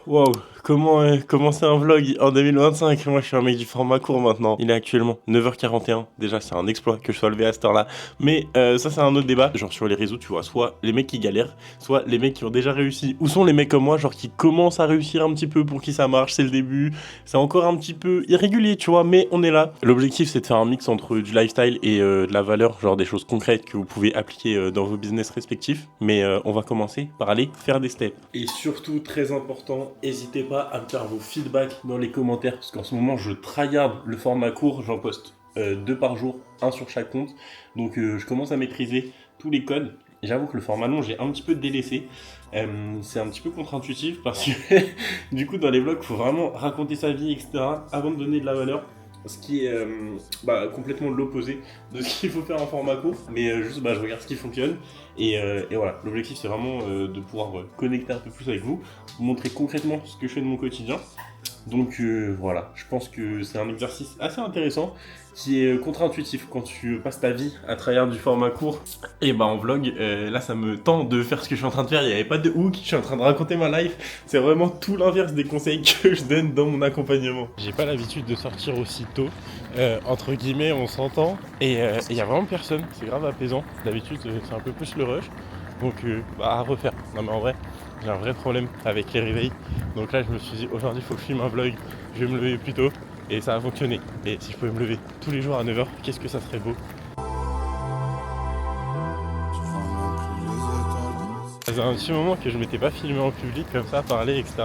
Wow, comment commencer un vlog en 2025? Moi je suis un mec du format court maintenant. Il est actuellement 9h41. Déjà c'est un exploit que je sois levé à cette heure-là. Mais ça c'est un autre débat. Genre sur les réseaux tu vois, soit les mecs qui galèrent, soit les mecs qui ont déjà réussi. Ou sont les mecs comme moi, genre qui commencent à réussir un petit peu pour qui ça marche, c'est le début. C'est encore un petit peu irrégulier tu vois, mais on est là. L'objectif c'est de faire un mix entre du lifestyle et de la valeur, genre des choses concrètes que vous pouvez appliquer dans vos business respectifs. Mais on va commencer par aller faire des steps. Et surtout, très important, n'hésitez pas à me faire vos feedbacks dans les commentaires, parce qu'en ce moment, je tryhard le format court, j'en poste 2 par jour, un sur chaque compte. Donc je commence à maîtriser tous les codes. J'avoue que le format long, j'ai un petit peu délaissé. C'est un petit peu contre-intuitif parce que du coup, dans les vlogs, il faut vraiment raconter sa vie, etc. avant de donner de la valeur. Ce qui est complètement l'opposé de ce qu'il faut faire en format court. Mais juste, je regarde ce qui fonctionne. Et voilà, l'objectif c'est vraiment de pouvoir connecter un peu plus avec vous, vous montrer concrètement ce que je fais de mon quotidien. Donc voilà, je pense que c'est un exercice assez intéressant qui est contre-intuitif quand tu passes ta vie à travers du format court. Et en vlog, là ça me tente de faire ce que je suis en train de faire, il n'y avait pas de hook, je suis en train de raconter ma life. C'est vraiment tout l'inverse des conseils que je donne dans mon accompagnement. J'ai pas l'habitude de sortir aussi tôt, entre guillemets on s'entend, et il y a vraiment personne, c'est grave apaisant. D'habitude c'est un peu plus le rush, donc à refaire. Non mais en vrai, j'ai un vrai problème avec les réveils. Donc là je me suis dit aujourd'hui il faut que je filme un vlog, je vais me lever plus tôt et ça a fonctionné. Et si je pouvais me lever tous les jours à 9h, qu'est-ce que ça serait beau. Ça faisait un petit moment que je m'étais pas filmé en public comme ça, parler, etc.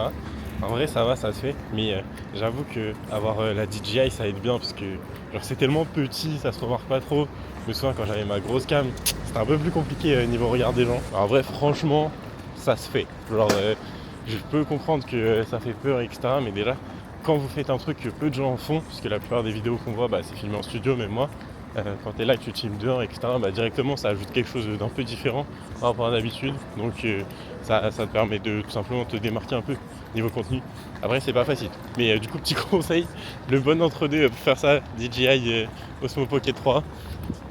En vrai ça va, ça se fait, mais j'avoue que avoir la DJI ça aide bien parce que genre c'est tellement petit, ça se remarque pas trop. Je me souviens quand j'avais ma grosse cam, c'était un peu plus compliqué niveau regard des gens. Alors, en vrai franchement ça se fait. Genre je peux comprendre que ça fait peur, etc. Mais déjà quand vous faites un truc que peu de gens en font, parce que la plupart des vidéos qu'on voit c'est filmé en studio, même moi, quand t'es là et que tu te filmes dehors, etc., directement ça ajoute quelque chose d'un peu différent par rapport à d'habitude. Donc ça te permet de tout simplement te démarquer un peu niveau contenu. Après c'est pas facile. Mais du coup petit conseil, le bon entre-deux pour faire ça, DJI Osmo Pocket 3.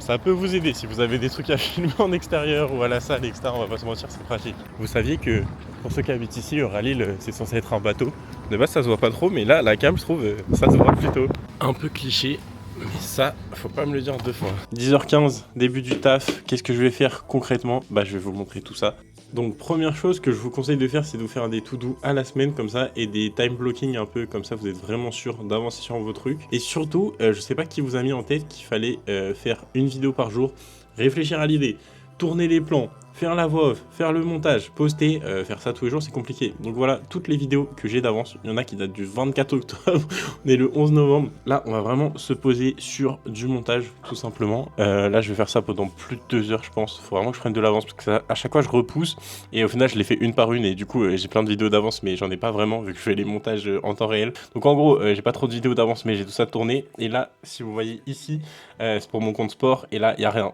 Ça peut vous aider si vous avez des trucs à filmer en extérieur ou à la salle, etc. On va pas se mentir, c'est pratique. Vous saviez que pour ceux qui habitent ici, Euralille, c'est censé être un bateau. De base, ça se voit pas trop, mais là, la cam, je trouve, ça se voit plutôt. Un peu cliché, mais ça, faut pas me le dire deux fois. 10h15, début du taf. Qu'est-ce que je vais faire concrètement? Je vais vous montrer tout ça. Donc première chose que je vous conseille de faire, c'est de vous faire des to-do à la semaine comme ça et des time blocking un peu comme ça, vous êtes vraiment sûr d'avancer sur vos trucs. Et surtout, je sais pas qui vous a mis en tête qu'il fallait faire une vidéo par jour, réfléchir à l'idée, tourner les plans, faire la voix off, faire le montage, poster, faire ça tous les jours c'est compliqué. Donc voilà, toutes les vidéos que j'ai d'avance, il y en a qui datent du 24 octobre, on est le 11 novembre. Là, on va vraiment se poser sur du montage, tout simplement. Là, je vais faire ça pendant plus de 2 heures, je pense. Faut vraiment que je prenne de l'avance, parce que ça, à chaque fois, je repousse. Et au final, je les fais une par une, et du coup, j'ai plein de vidéos d'avance, mais j'en ai pas vraiment, vu que je fais les montages en temps réel. Donc en gros, j'ai pas trop de vidéos d'avance, mais j'ai tout ça tourné. Et là, si vous voyez ici, c'est pour mon compte sport, et là, il y a rien.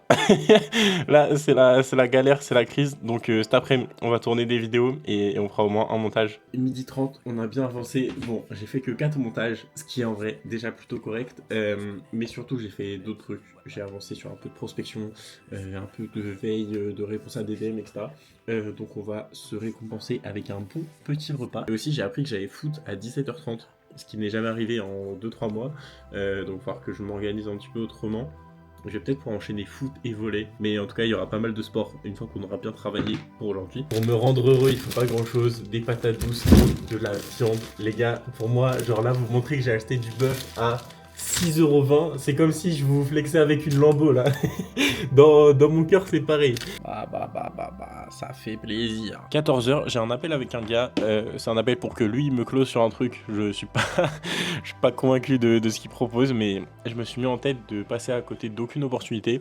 Là, c'est la galère, c'est la crise. Donc cet après-midi, on va tourner des vidéos et on fera au moins un montage. 12h30, on a bien avancé. Bon, j'ai fait que 4 montages, ce qui est en vrai déjà plutôt correct. Mais surtout, j'ai fait d'autres trucs. J'ai avancé sur un peu de prospection, un peu de veille, de réponse à des DM, etc. Donc on va se récompenser avec un bon petit repas. Et aussi, j'ai appris que j'avais foot à 17h30. Ce qui n'est jamais arrivé en 2-3 mois. Donc il va falloir que je m'organise un petit peu autrement. Je vais peut-être pouvoir enchaîner foot et volley, mais en tout cas il y aura pas mal de sport une fois qu'on aura bien travaillé pour aujourd'hui. Pour me rendre heureux, il faut pas grand chose, des patates douces, de la viande. Les gars, pour moi, genre là vous montrez que j'ai acheté du bœuf à 6,20€, c'est comme si je vous flexais avec une Lambo là. Dans mon cœur c'est pareil. Ça fait plaisir. 14h, j'ai un appel avec un gars, c'est un appel pour que lui me close sur un truc. Je suis pas convaincu de ce qu'il propose, mais je me suis mis en tête de passer à côté d'aucune opportunité,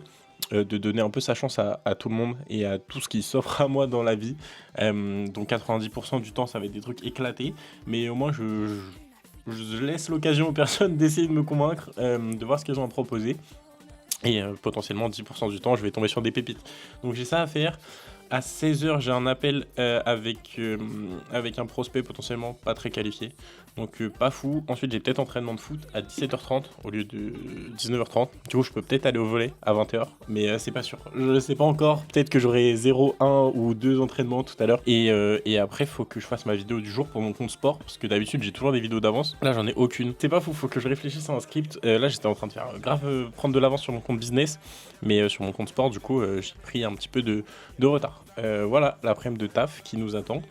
de donner un peu sa chance à tout le monde et à tout ce qui s'offre à moi dans la vie. Donc 90% du temps ça va être des trucs éclatés, mais au moins je laisse l'occasion aux personnes d'essayer de me convaincre, de voir ce qu'elles ont à proposer. Et potentiellement 10% du temps, je vais tomber sur des pépites. Donc j'ai ça à faire. À 16h, j'ai un appel avec un prospect potentiellement pas très qualifié. Donc pas fou. Ensuite, j'ai peut-être entraînement de foot à 17h30 au lieu de 19h30. Du coup, je peux peut-être aller au volley à 20h, mais c'est pas sûr. Je sais pas encore. Peut-être que j'aurai 0, 1 ou 2 entraînements tout à l'heure. Et après, faut que je fasse ma vidéo du jour pour mon compte sport, parce que d'habitude, j'ai toujours des vidéos d'avance. Là, j'en ai aucune. C'est pas fou, faut que je réfléchisse à un script. Là, j'étais en train de faire grave prendre de l'avance sur mon compte business, mais sur mon compte sport, du coup, j'ai pris un petit peu de retard. Voilà, l'après-midi de taf qui nous attend.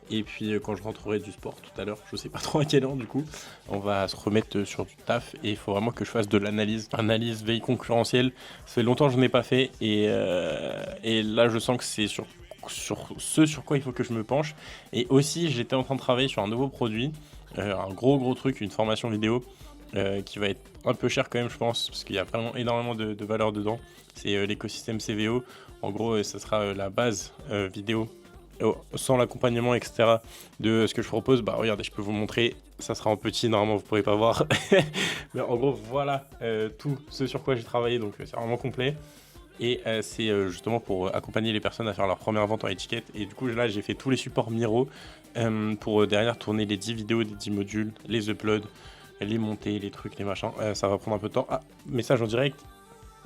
Et puis quand je rentrerai du sport tout à l'heure, je sais pas trop à quelle heure du coup, on va se remettre sur du taf et il faut vraiment que je fasse de l'analyse. Analyse, veille concurrentielle, ça fait longtemps que je n'ai pas fait et là je sens que c'est sur ce sur quoi il faut que je me penche. Et aussi j'étais en train de travailler sur un nouveau produit, un gros truc, une formation vidéo qui va être un peu cher quand même je pense, parce qu'il y a vraiment énormément de valeur dedans. C'est l'écosystème CVO, en gros ça sera la base vidéo. Sans l'accompagnement etc de ce que je propose. Bah regardez, je peux vous montrer, ça sera en petit, normalement vous pourrez pas voir mais en gros voilà tout ce sur quoi j'ai travaillé, donc c'est vraiment complet et c'est justement pour accompagner les personnes à faire leur première vente en étiquette. Et du coup là j'ai fait tous les supports Miro pour derrière tourner les 10 vidéos des 10 modules, les uploads, les montées, les trucs, les machins. Ça va prendre un peu de temps. Ah, message en direct.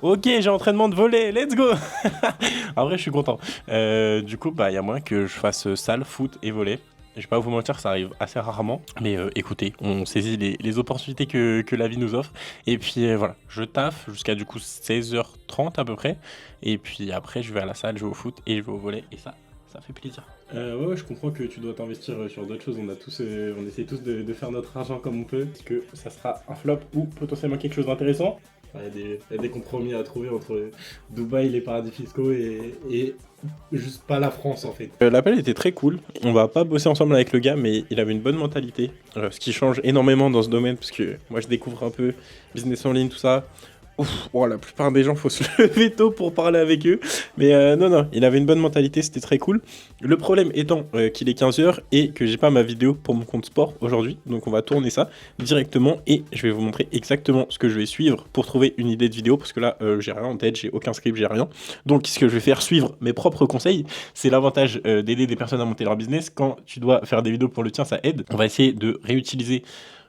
Ok, j'ai entraînement de volley, let's go. En vrai, je suis content. Du coup, bah, il y a moyen que je fasse salle, foot et volley. Je vais pas vous mentir, ça arrive assez rarement. Mais écoutez, on saisit les opportunités que la vie nous offre. Et puis voilà, je taffe jusqu'à du coup 16h30 à peu près. Et puis après, je vais à la salle, je vais au foot et je vais au volley. Et ça fait plaisir. Ouais, je comprends que tu dois t'investir sur d'autres choses. On essaie tous de faire notre argent comme on peut. Parce que ça sera un flop ou potentiellement quelque chose d'intéressant. Il y a des compromis à trouver entre Dubaï, les paradis fiscaux et juste pas la France en fait. L'appel était très cool. On va pas bosser ensemble avec le gars, mais il avait une bonne mentalité. Ce qui change énormément dans ce domaine, parce que moi je découvre un peu business en ligne, tout ça. Ouf, oh, la plupart des gens, faut se lever tôt pour parler avec eux. Mais non, il avait une bonne mentalité, c'était très cool. Le problème étant qu'il est 15h et que j'ai pas ma vidéo pour mon compte sport aujourd'hui. Donc on va tourner ça directement et je vais vous montrer exactement ce que je vais suivre pour trouver une idée de vidéo. Parce que là, j'ai rien en tête, j'ai aucun script, j'ai rien. Donc ce que je vais faire, suivre mes propres conseils. C'est l'avantage d'aider des personnes à monter leur business. Quand tu dois faire des vidéos pour le tien, ça aide. On va essayer de réutiliser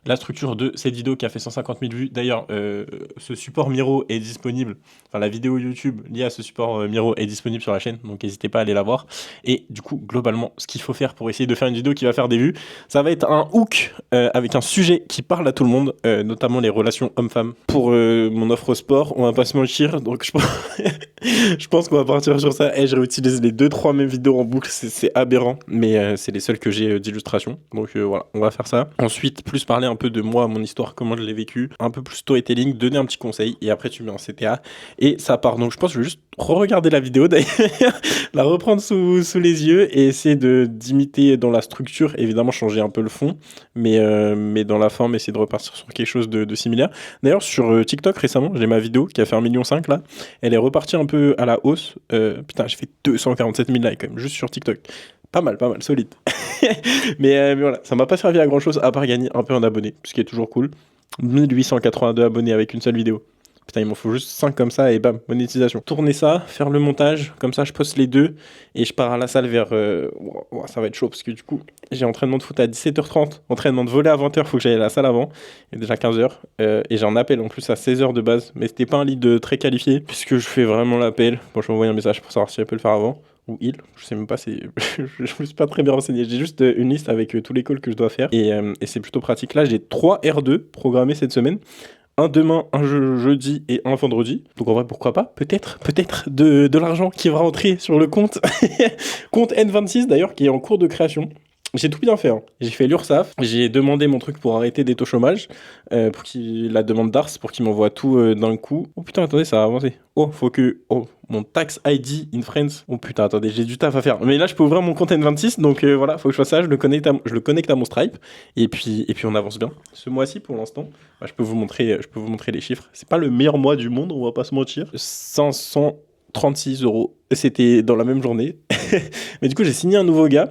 la structure de cette vidéo qui a fait 150 000 vues. D'ailleurs, ce support Miro est disponible, enfin la vidéo YouTube liée à ce support Miro est disponible sur la chaîne, donc n'hésitez pas à aller la voir. Et du coup, globalement, ce qu'il faut faire pour essayer de faire une vidéo qui va faire des vues, ça va être un hook avec un sujet qui parle à tout le monde, notamment les relations hommes-femmes. Pour mon offre sport, on va pas se mentir, donc je pense qu'on va partir sur ça. Et je réutilise les 2-3 mêmes vidéos en boucle, c'est aberrant, mais c'est les seules que j'ai d'illustration. Donc voilà, on va faire ça. Ensuite, plus parler un peu de moi, mon histoire, comment je l'ai vécu, un peu plus storytelling, donner un petit conseil et après tu mets en CTA et ça part. Donc je pense que je vais juste re-regarder la vidéo d'ailleurs, la reprendre sous les yeux et essayer d'imiter dans la structure, évidemment changer un peu le fond, mais dans la forme essayer de repartir sur quelque chose de similaire. D'ailleurs sur TikTok récemment, j'ai ma vidéo qui a fait 1,5 million là, elle est repartie un peu à la hausse. Putain, j'ai fait 247 000 likes quand même, juste sur TikTok. Pas mal, solide. mais voilà, ça m'a pas servi à grand chose à part gagner un peu en abonnés, ce qui est toujours cool. 1882 abonnés avec une seule vidéo. Putain, il m'en faut juste 5 comme ça et bam, monétisation. Tourner ça, faire le montage, comme ça je poste les deux et je pars à la salle vers... ça va être chaud parce que du coup, j'ai entraînement de foot à 17h30, entraînement de volley à 20h, faut que j'aille à la salle avant, il est déjà 15h. Et j'ai un appel en plus à 16h de base, mais c'était pas un lead très qualifié puisque je fais vraiment l'appel. Bon, je vais envoyer un message pour savoir si elle peut le faire avant. Ou il, je sais même pas, je me suis pas très bien renseigné. J'ai juste une liste avec tous les calls que je dois faire et c'est plutôt pratique. Là, j'ai 3 R2 programmés cette semaine. Un demain, un jeudi et un vendredi. Donc en vrai, pourquoi pas, peut-être de l'argent qui va rentrer sur le compte. Compte N26 d'ailleurs, qui est en cours de création. J'ai tout bien fait, hein. J'ai fait l'URSSAF, j'ai demandé mon truc pour arrêter des taux chômage, pour la demande d'ARS, pour qu'il m'envoie tout d'un coup. Oh putain, attendez, ça a avancé. Oh, faut que... Oh, mon tax ID in France. Oh putain, attendez, j'ai du taf à faire. Mais là, je peux ouvrir mon compte N26, donc voilà, faut que je fasse ça, je le connecte à mon Stripe, et puis on avance bien. Ce mois-ci, pour l'instant, bah, je peux vous montrer les chiffres. C'est pas le meilleur mois du monde, on va pas se mentir. 536 € c'était dans la même journée. Mais du coup, j'ai signé un nouveau gars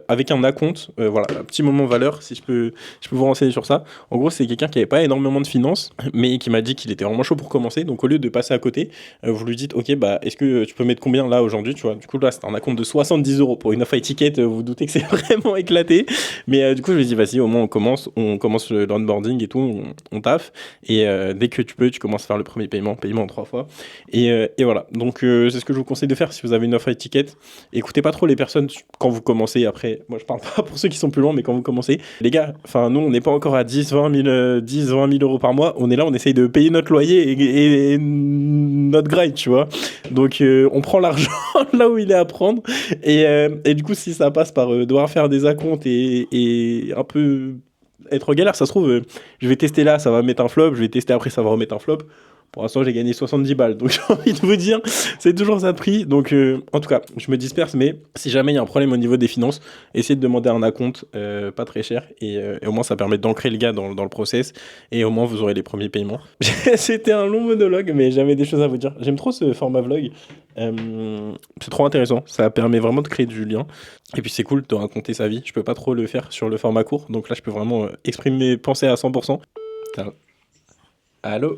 avec un acompte. Voilà, un petit moment valeur, si je peux vous renseigner sur ça. En gros, c'est quelqu'un qui n'avait pas énormément de finances, mais qui m'a dit qu'il était vraiment chaud pour commencer. Donc, au lieu de passer à côté, vous lui dites, ok, bah, est-ce que tu peux mettre combien là aujourd'hui, tu vois. Du coup, là, c'est un acompte de 70 euros pour une off ticket. Vous vous doutez que c'est vraiment éclaté. Mais du coup, je lui ai dit, vas-y, au moins, on commence l'onboarding et tout, on taffe. Et dès que tu peux, tu commences à faire le premier paiement en 3 fois. Et voilà. Donc, c'est ce que je vous conseille de faire si vous avez une off ticket. Écoutez pas trop les personnes quand vous commencez. Après, moi je parle pas pour ceux qui sont plus loin, mais quand vous commencez, les gars, enfin nous on n'est pas encore à 10-20 000 euros par mois. On est là, on essaye de payer notre loyer et notre grind, tu vois. Donc on prend l'argent là où il est à prendre. Et du coup, si ça passe par devoir faire des acomptes et un peu être en galère, ça se trouve, je vais tester là, ça va mettre un flop, je vais tester après, ça va remettre un flop. Pour l'instant, j'ai gagné 70 balles. Donc, j'ai envie de vous dire, c'est toujours ça de prix. Donc, en tout cas, je me disperse. Mais si jamais il y a un problème au niveau des finances, essayez de demander un acompte pas très cher. Et au moins, ça permet d'ancrer le gars dans le process. Et au moins, vous aurez les premiers paiements. C'était un long monologue, mais j'avais des choses à vous dire. J'aime trop ce format vlog. C'est trop intéressant. Ça permet vraiment de créer du lien. Et puis, c'est cool de raconter sa vie. Je peux pas trop le faire sur le format court. Donc là, je peux vraiment exprimer mes pensées à 100%. Putain. Allô?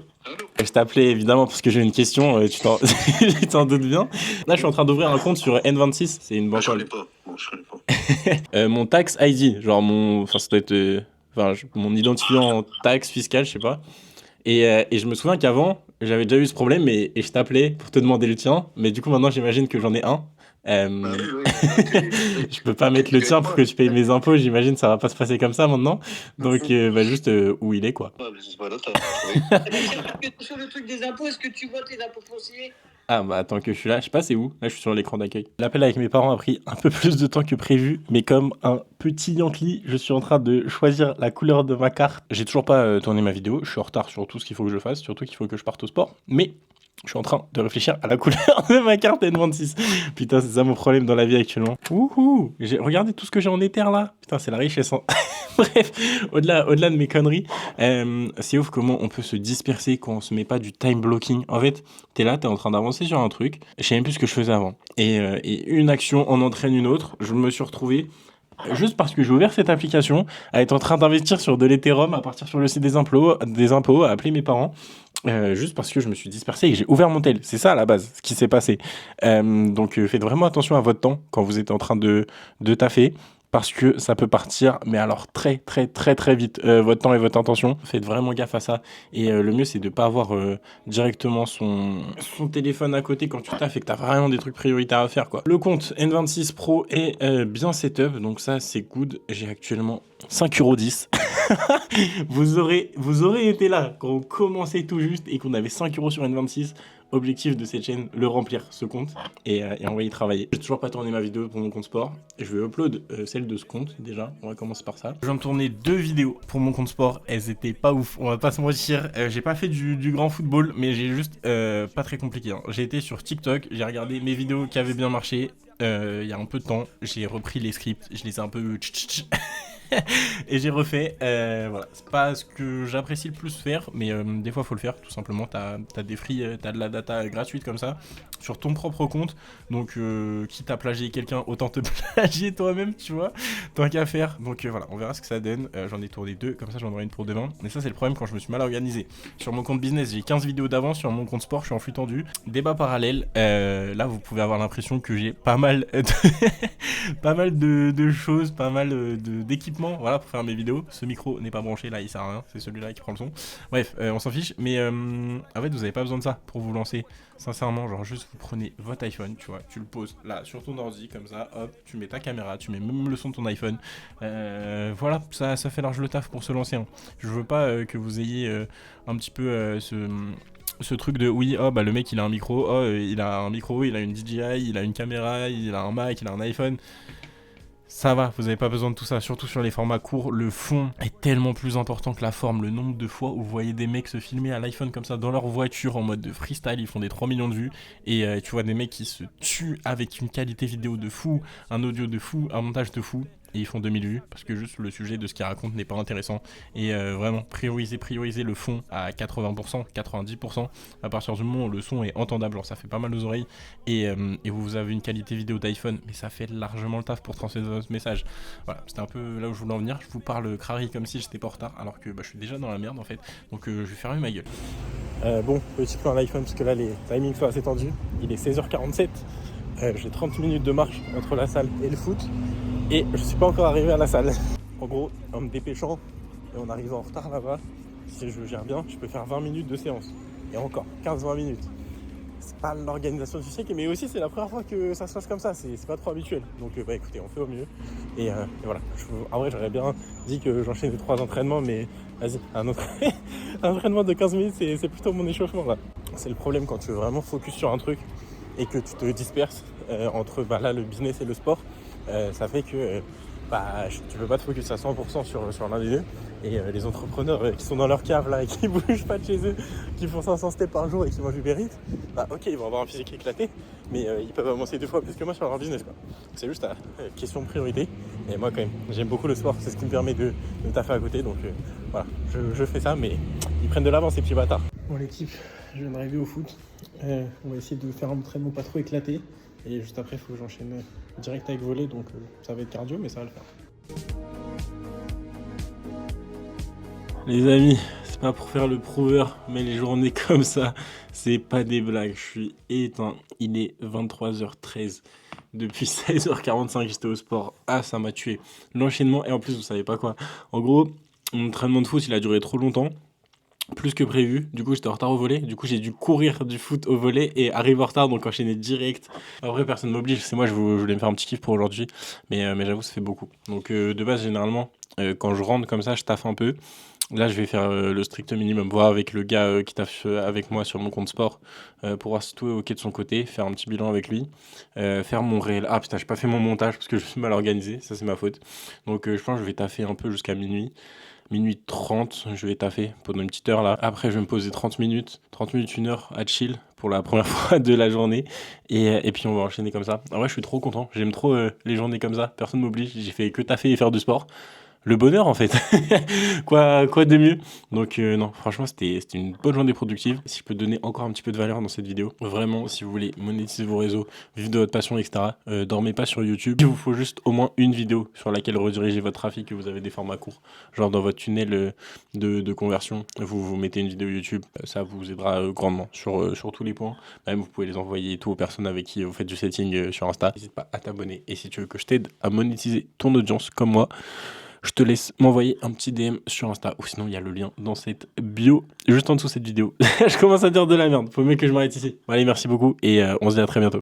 Je t'appelais évidemment parce que j'ai une question, tu t'en doutes bien. Là, je suis en train d'ouvrir un compte sur N26, c'est une banque. Je connais pas. Bon, je connais pas. Mon tax ID, genre enfin ça doit être, mon identifiant taxe fiscale, je sais pas. Et je me souviens qu'avant, j'avais déjà eu ce problème et je t'appelais pour te demander le tien, mais du coup maintenant j'imagine que j'en ai un. Bah oui. Je peux pas mettre le tien pour que tu payes mes impôts, j'imagine ça va pas se passer comme ça maintenant. Donc juste où il est quoi. Ouais, mais c'est pas là, t'as trouvé. Sur le truc des impôts, est-ce que tu vois tes impôts fonciers? Ah bah attends que je suis là, je sais pas c'est où, là je suis sur l'écran d'accueil. L'appel avec mes parents a pris un peu plus de temps que prévu, mais comme un petit Yankee, je suis en train de choisir la couleur de ma carte. J'ai toujours pas tourné ma vidéo, je suis en retard sur tout ce qu'il faut que je fasse, surtout qu'il faut que je parte au sport, mais je suis en train de réfléchir à la couleur de ma carte N26. Putain, c'est ça mon problème dans la vie actuellement. Wouhou! Regardez tout ce que j'ai en éther là. Putain, c'est la richesse. Bref, au-delà de mes conneries, c'est ouf comment on peut se disperser quand on se met pas du time blocking. En fait, t'es là, t'es en train d'avancer sur un truc. Je sais même plus ce que je faisais avant. Et une action en entraîne une autre. Je me suis retrouvé juste parce que j'ai ouvert cette application, à être en train d'investir sur de l'Ethereum, à partir sur le site des impôts, à appeler mes parents. Juste parce que je me suis dispersé et que j'ai ouvert mon tel. C'est ça à la base, ce qui s'est passé. Donc faites vraiment attention à votre temps quand vous êtes en train de taffer. Parce que ça peut partir, mais alors très très très très vite, votre temps et votre intention. Faites vraiment gaffe à ça. Et le mieux, c'est de ne pas avoir directement son téléphone à côté quand tu taffes et que tu as vraiment des trucs prioritaires à faire, quoi. Le compte N26 Pro est bien setup, donc ça, c'est good. J'ai actuellement 5,10 €. Vous aurez été là quand on commençait tout juste et qu'on avait 5 € sur N26. Objectif de cette chaîne, le remplir ce compte et on va y travailler. J'ai toujours pas tourné ma vidéo pour mon compte sport. Je vais upload celle de ce compte déjà. On va commencer par ça. Je viens de tourner 2 vidéos pour mon compte sport. Elles étaient pas ouf, on va pas se mentir. J'ai pas fait du grand football, mais j'ai juste pas très compliqué. Hein. J'ai été sur TikTok, j'ai regardé mes vidéos qui avaient bien marché. Il y a un peu de temps, j'ai repris les scripts, je les ai un peu et j'ai refait. Voilà, c'est pas ce que j'apprécie le plus faire, mais des fois faut le faire tout simplement. T'as des free, t'as de la data gratuite comme ça sur ton propre compte. Donc quitte à plagier quelqu'un, autant te plagier toi-même, tu vois, tant qu'à faire. Donc voilà, on verra ce que ça donne. J'en ai tourné 2, comme ça j'en aurai une pour demain. Mais ça c'est le problème quand je me suis mal organisé. Sur mon compte business, j'ai 15 vidéos d'avance. Sur mon compte sport, je suis en flux tendu. Débat parallèle. Là, vous pouvez avoir l'impression que j'ai pas mal de choses, pas mal d'équipements. Voilà, pour faire mes vidéos. Ce micro n'est pas branché, là il sert à rien, c'est celui-là qui prend le son. Bref, on s'en fiche, mais en fait vous avez pas besoin de ça pour vous lancer. Sincèrement, genre juste vous prenez votre iPhone, tu vois, tu le poses là sur ton ordi comme ça, hop, tu mets ta caméra, tu mets même le son de ton iPhone. Voilà, ça fait large le taf pour se lancer. Hein. Je veux pas que vous ayez un petit peu ce truc de oui, oh bah le mec il a un micro, oh il a un micro, il a une DJI, il a une caméra, il a un Mac, il a un iPhone. Ça va, vous n'avez pas besoin de tout ça, surtout sur les formats courts. Le fond est tellement plus important que la forme. Le nombre de fois où vous voyez des mecs se filmer à l'iPhone comme ça dans leur voiture en mode de freestyle, ils font des 3 millions de vues. Et tu vois des mecs qui se tuent avec une qualité vidéo de fou, un audio de fou, un montage de fou. et ils font 2000 vues parce que juste le sujet de ce qu'ils racontent n'est pas intéressant. Et vraiment, prioriser le fond à 80%, 90%. À partir du moment où le son est entendable, genre ça fait pas mal aux oreilles, et vous avez une qualité vidéo d'iPhone, mais ça fait largement le taf pour transmettre votre message. Voilà, c'était un peu là où je voulais en venir. Je vous parle crari comme si j'étais pas en retard, alors que je suis déjà dans la merde en fait. Donc je vais fermer ma gueule. Bon, petit plan à l'iPhone parce que là les timings sont assez tendus. Il est 16h47. J'ai 30 minutes de marche entre la salle et le foot et je suis pas encore arrivé à la salle. En gros, en me dépêchant et en arrivant en retard là-bas, si je gère bien, je peux faire 20 minutes de séance. Et encore, 15-20 minutes. C'est pas l'organisation du siècle, mais aussi c'est la première fois que ça se passe comme ça, c'est pas trop habituel. Donc écoutez, on fait au mieux. Et voilà, en vrai j'aurais bien dit que j'enchaînais 3 entraînements, mais vas-y, un entraînement de 15 minutes, c'est plutôt mon échauffement là. C'est le problème quand tu veux vraiment focus sur un truc et que tu te disperses entre là, le business et le sport. Ça fait que tu peux pas te focus à 100% sur l'un des deux. Et les entrepreneurs qui sont dans leur cave là et qui bougent pas de chez eux, qui font 500 steps par jour et qui mangent Uber Eats, ok, ils vont avoir un physique éclaté, mais ils peuvent avancer 2 fois plus que moi sur leur business, quoi. C'est juste question de priorité. Et moi quand même, j'aime beaucoup le sport, c'est ce qui me permet de taffer à côté, donc voilà, je fais ça, mais ils prennent de l'avance ces petits bâtards. Bon l'équipe, je viens d'arriver au foot. On va essayer de faire un entraînement pas trop éclaté. Et juste après, il faut que j'enchaîne direct avec volley, donc ça va être cardio, mais ça va le faire. Les amis, c'est pas pour faire le prouveur, mais les journées comme ça, c'est pas des blagues. Je suis éteint. Il est 23h13. Depuis 16h45, j'étais au sport. Ah, ça m'a tué. L'enchaînement, et en plus, vous savez pas quoi. En gros, mon entraînement de foot, il a duré trop longtemps. Plus que prévu, du coup j'étais en retard au volley, du coup j'ai dû courir du foot au volley et arriver en retard, donc enchaîner direct. Après personne m'oblige, c'est moi, je voulais me faire un petit kiff pour aujourd'hui, mais j'avoue ça fait beaucoup. Donc de base généralement quand je rentre comme ça je taffe un peu. Là je vais faire le strict minimum, voir avec le gars qui taffe avec moi sur mon compte sport pour voir si tout est ok de son côté, faire un petit bilan avec lui, faire mon réel. Ah putain j'ai pas fait mon montage parce que je suis mal organisé, ça c'est ma faute. Donc je pense que je vais taffer un peu jusqu'à minuit 30, je vais taffer pendant une petite heure là. Après, je vais me poser 30 minutes, 1 heure à chill pour la première fois de la journée. Et puis, on va enchaîner comme ça. En vrai, je suis trop content. J'aime trop les journées comme ça. Personne m'oblige. J'ai fait que taffer et faire du sport. Le bonheur en fait. quoi de mieux. Donc non, franchement c'était une bonne journée productive. Si je peux donner encore un petit peu de valeur dans cette vidéo, vraiment si vous voulez monétiser vos réseaux, vivre de votre passion, etc., dormez pas sur YouTube. Il vous faut juste au moins une vidéo sur laquelle rediriger votre trafic, que vous avez des formats courts, genre dans votre tunnel de conversion, vous mettez une vidéo YouTube, ça vous aidera grandement sur tous les points. Même vous pouvez les envoyer tout aux personnes avec qui vous faites du setting sur Insta. N'hésite pas à t'abonner, et si tu veux que je t'aide à monétiser ton audience comme moi, je te laisse m'envoyer un petit DM sur Insta, ou sinon il y a le lien dans cette bio, juste en dessous de cette vidéo. Je commence à dire de la merde, faut mieux que je m'arrête ici. Bon, allez, merci beaucoup, et on se dit à très bientôt.